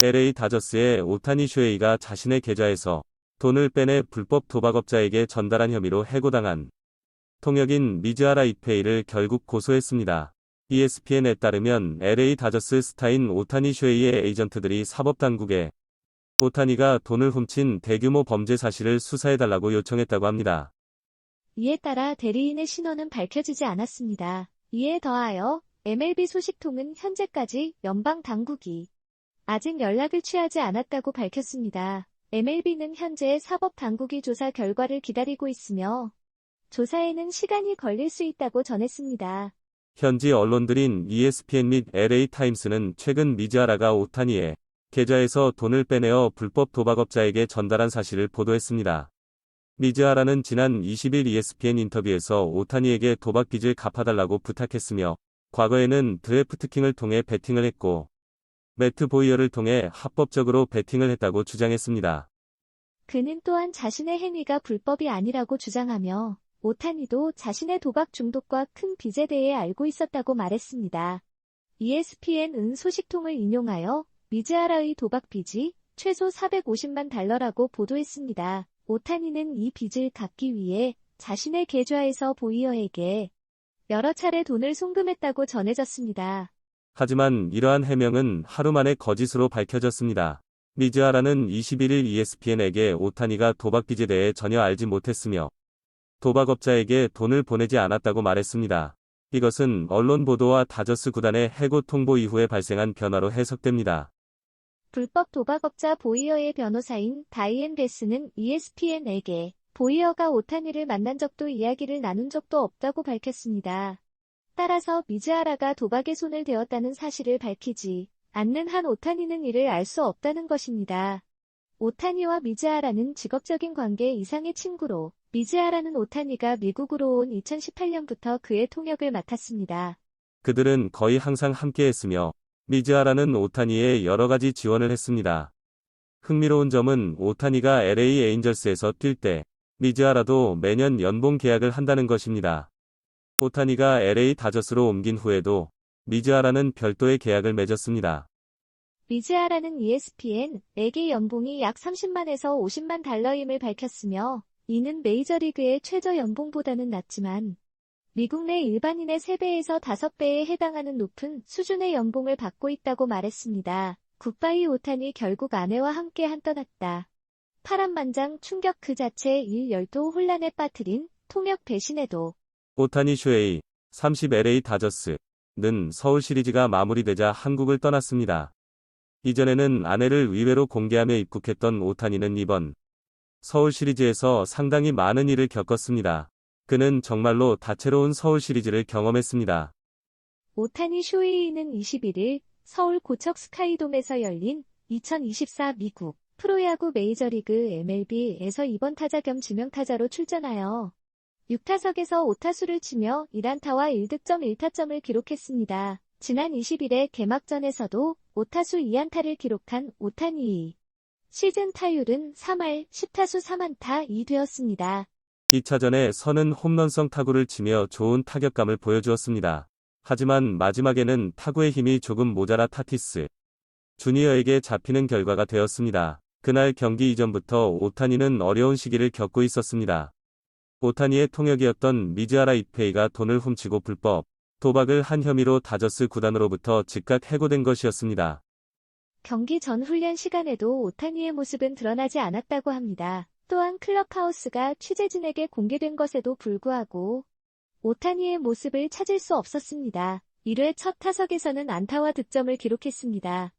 LA 다저스의 오타니 쇼헤이가 자신의 계좌에서 돈을 빼내 불법 도박업자에게 전달한 혐의로 해고당한 통역인 미즈하라 이페이를 결국 고소했습니다. ESPN에 따르면 LA 다저스 스타인 오타니 쇼헤이의 에이전트들이 사법당국에 오타니가 돈을 훔친 대규모 범죄 사실을 수사해달라고 요청했다고 합니다. 이에 따라 대리인의 신원은 밝혀지지 않았습니다. 이에 더하여 MLB 소식통은 현재까지 연방 당국이 아직 연락을 취하지 않았다고 밝혔습니다. MLB는 현재 사법 당국이 조사 결과를 기다리고 있으며 조사에는 시간이 걸릴 수 있다고 전했습니다. 현지 언론들인 ESPN 및 LA 타임스는 최근 미즈하라가 오타니의 계좌에서 돈을 빼내어 불법 도박업자에게 전달한 사실을 보도했습니다. 미즈하라는 지난 20일 ESPN 인터뷰에서 오타니에게 도박 빚을 갚아달라고 부탁했으며 과거에는 드래프트킹을 통해 베팅을 했고 매트 보이어를 통해 합법적으로 베팅을 했다고 주장했습니다. 그는 또한 자신의 행위가 불법이 아니라고 주장하며 오타니도 자신의 도박 중독과 큰 빚에 대해 알고 있었다고 말했습니다. ESPN은 소식통을 인용하여 미즈하라의 도박 빚이 최소 450만 달러라고 보도했습니다. 오타니는 이 빚을 갚기 위해 자신의 계좌에서 보이어에게 여러 차례 돈을 송금했다고 전해졌습니다. 하지만 이러한 해명은 하루 만에 거짓으로 밝혀졌습니다. 미즈하라는 21일 ESPN에게 오타니가 도박 빚에 대해 전혀 알지 못했으며 도박업자에게 돈을 보내지 않았다고 말했습니다. 이것은 언론 보도와 다저스 구단의 해고 통보 이후에 발생한 변화로 해석됩니다. 불법 도박업자 보이어의 변호사인 다이앤 베스는 ESPN에게 보이어가 오타니를 만난 적도 이야기를 나눈 적도 없다고 밝혔습니다. 따라서 미즈하라가 도박에 손을 대었다는 사실을 밝히지 않는 한 오타니는 이를 알 수 없다는 것입니다. 오타니와 미즈하라는 직업적인 관계 이상의 친구로 미즈하라는 오타니가 미국으로 온 2018년부터 그의 통역을 맡았습니다. 그들은 거의 항상 함께했으며 미즈하라는 오타니에 여러 가지 지원을 했습니다. 흥미로운 점은 오타니가 LA 에인절스에서 뛸 때 미즈하라도 매년 연봉 계약을 한다는 것입니다. 오타니가 LA 다저스로 옮긴 후에도 미즈하라는 별도의 계약을 맺었습니다. 미즈하라는 ESPN에게 연봉이 약 30만에서 50만 달러임을 밝혔으며 이는 메이저리그의 최저 연봉보다는 낮지만 미국 내 일반인의 3배에서 5배에 해당하는 높은 수준의 연봉을 받고 있다고 말했습니다. 굿바이 오타니 결국 아내와 함께 떠났다. 파란만장 충격 그 자체 일열도 혼란에 빠뜨린 통역 배신에도 오타니 쇼헤이 30 LA 다저스는 서울 시리즈가 마무리되자 한국을 떠났습니다. 이전에는 아내를 의외로 공개하며 입국했던 오타니는 이번 서울 시리즈에서 상당히 많은 일을 겪었습니다. 그는 정말로 다채로운 서울 시리즈를 경험했습니다. 오타니 쇼헤이는 21일 서울 고척 스카이돔에서 열린 2024 미국 프로야구 메이저리그 MLB에서 2번 타자 겸 지명타자로 출전하여 6타석에서 5타수를 치며 1안타와 1득점 1타점을 기록했습니다. 지난 20일의 개막전에서도 5타수 2안타를 기록한 오타니. 시즌 타율은 3할 10타수 3안타 2되었습니다. 2차전에 서는 홈런성 타구를 치며 좋은 타격감을 보여주었습니다. 하지만 마지막에는 타구의 힘이 조금 모자라 타티스 주니어에게 잡히는 결과가 되었습니다. 그날 경기 이전부터 오타니는 어려운 시기를 겪고 있었습니다. 오타니의 통역이었던 미즈하라 이페이가 돈을 훔치고 불법 도박을 한 혐의로 다저스 구단으로부터 즉각 해고된 것이었습니다. 경기 전 훈련 시간에도 오타니의 모습은 드러나지 않았다고 합니다. 또한 클럽하우스가 취재진에게 공개된 것에도 불구하고 오타니의 모습을 찾을 수 없었습니다. 1회 첫 타석에서는 안타와 득점을 기록했습니다.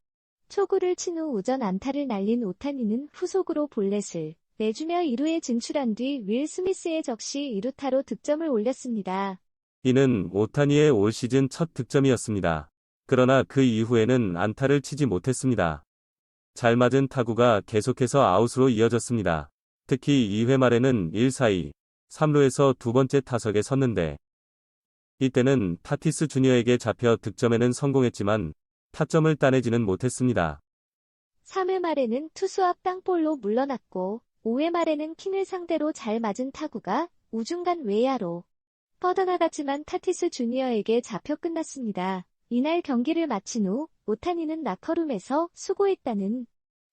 초구를 친 후 우전 안타를 날린 오타니는 후속으로 볼넷을 내주며 2루에 진출한 뒤 윌 스미스의 적시 2루타로 득점을 올렸습니다. 이는 오타니의 올 시즌 첫 득점이었습니다. 그러나 그 이후에는 안타를 치지 못했습니다. 잘 맞은 타구가 계속해서 아웃으로 이어졌습니다. 특히 2회 말에는 1-4-2, 3루에서 두 번째 타석에 섰는데 이때는 타티스 주니어에게 잡혀 득점에는 성공했지만 타점을 따내지는 못했습니다. 3회 말에는 투수 앞 땅볼로 물러났고 5회 말에는 킹을 상대로 잘 맞은 타구가 우중간 외야로 뻗어나갔지만 타티스 주니어에게 잡혀 끝났습니다. 이날 경기를 마친 후 오타니는 라커룸에서 수고했다는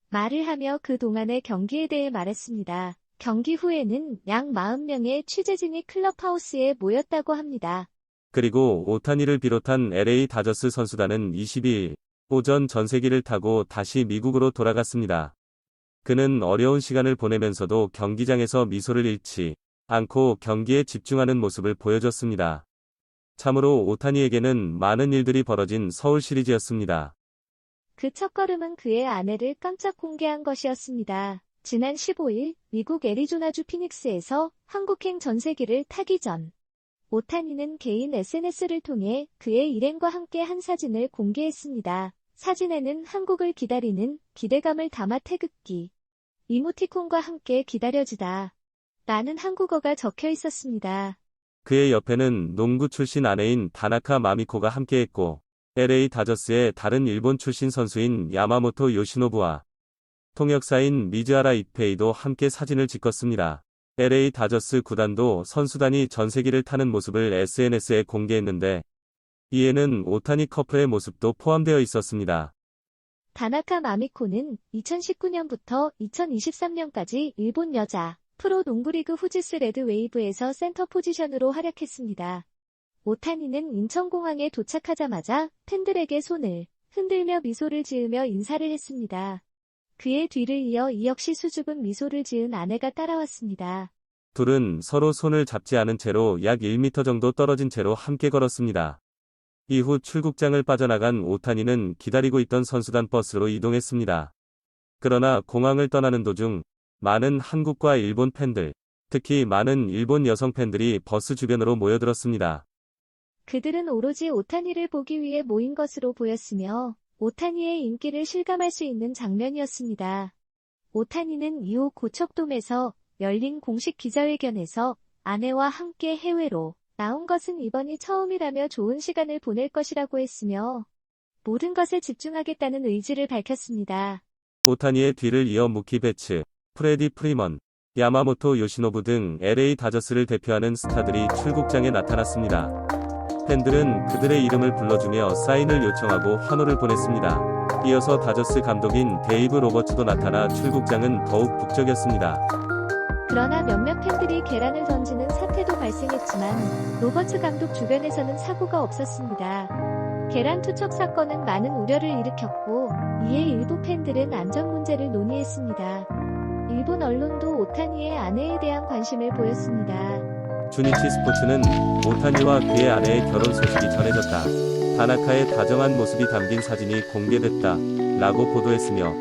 말을 하며 그동안의 경기에 대해 말했습니다. 경기 후에는 약 40명의 취재진이 클럽하우스에 모였다고 합니다. 그리고 오타니를 비롯한 LA 다저스 선수단은 22일 오전 전세기를 타고 다시 미국으로 돌아갔습니다. 그는 어려운 시간을 보내면서도 경기장에서 미소를 잃지 않고 경기에 집중하는 모습을 보여줬습니다. 참으로 오타니에게는 많은 일들이 벌어진 서울 시리즈였습니다. 그 첫걸음은 그의 아내를 깜짝 공개한 것이었습니다. 지난 15일 미국 애리조나주 피닉스에서 한국행 전세기를 타기 전 오타니는 개인 SNS를 통해 그의 일행과 함께 한 사진을 공개했습니다. 사진에는 한국을 기다리는 기대감을 담아 태극기, 이모티콘과 함께 기다려지다 라는 한국어가 적혀 있었습니다. 그의 옆에는 농구 출신 아내인 다나카 마미코가 함께했고 LA 다저스의 다른 일본 출신 선수인 야마모토 요시노부와 통역사인 미즈하라 이페이도 함께 사진을 찍었습니다. LA 다저스 구단도 선수단이 전세기를 타는 모습을 SNS에 공개했는데 이에는 오타니 커플의 모습도 포함되어 있었습니다. 다나카 마미코는 2019년부터 2023년까지 일본 여자 프로 농구리그 후지스 레드웨이브에서 센터 포지션으로 활약했습니다. 오타니는 인천공항에 도착하자마자 팬들에게 손을 흔들며 미소를 지으며 인사를 했습니다. 그의 뒤를 이어 이 역시 수줍은 미소를 지은 아내가 따라왔습니다. 둘은 서로 손을 잡지 않은 채로 약 1m 정도 떨어진 채로 함께 걸었습니다. 이후 출국장을 빠져나간 오타니는 기다리고 있던 선수단 버스로 이동했습니다. 그러나 공항을 떠나는 도중 많은 한국과 일본 팬들, 특히 많은 일본 여성 팬들이 버스 주변으로 모여들었습니다. 그들은 오로지 오타니를 보기 위해 모인 것으로 보였으며 오타니의 인기를 실감할 수 있는 장면이었습니다. 오타니는 이후 고척돔에서 열린 공식 기자회견에서 아내와 함께 해외로 나온 것은 이번이 처음이라며 좋은 시간을 보낼 것이라고 했으며 모든 것에 집중하겠다는 의지를 밝혔습니다. 오타니의 뒤를 이어 무키 베츠, 프레디 프리먼, 야마모토 요시노부 등 LA 다저스를 대표하는 스타들이 출국장에 나타났습니다. 팬들은 그들의 이름을 불러주며 사인을 요청하고 환호를 보냈습니다. 이어서 다저스 감독인 데이브 로버츠도 나타나 출국장은 더욱 북적였습니다. 그러나 몇몇 팬들이 계란을 던지는 사태도 발생했지만 로버츠 감독 주변에서는 사고가 없었습니다. 계란 투척 사건은 많은 우려를 일으켰고 이에 일부 팬들은 안전 문제를 논의했습니다. 일본 언론도 오타니의 아내에 대한 관심을 보였습니다. 주니치 스포츠는 오타니와 그의 아내의 결혼 소식이 전해졌다. 다나카의 다정한 모습이 담긴 사진이 공개됐다. 라고 보도했으며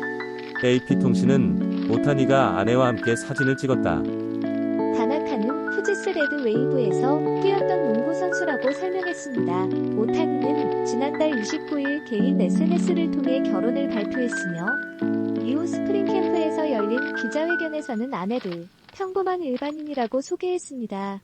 AP통신은 오타니가 아내와 함께 사진을 찍었다. 다나카는 후지스 레드웨이브에서 뛰었던 농구 선수라고 설명했습니다. 오타니는 지난달 29일 개인 SNS를 통해 결혼을 발표했으며 이후 스프링 캠프에서 열린 기자회견에서는 아내를 평범한 일반인이라고 소개했습니다.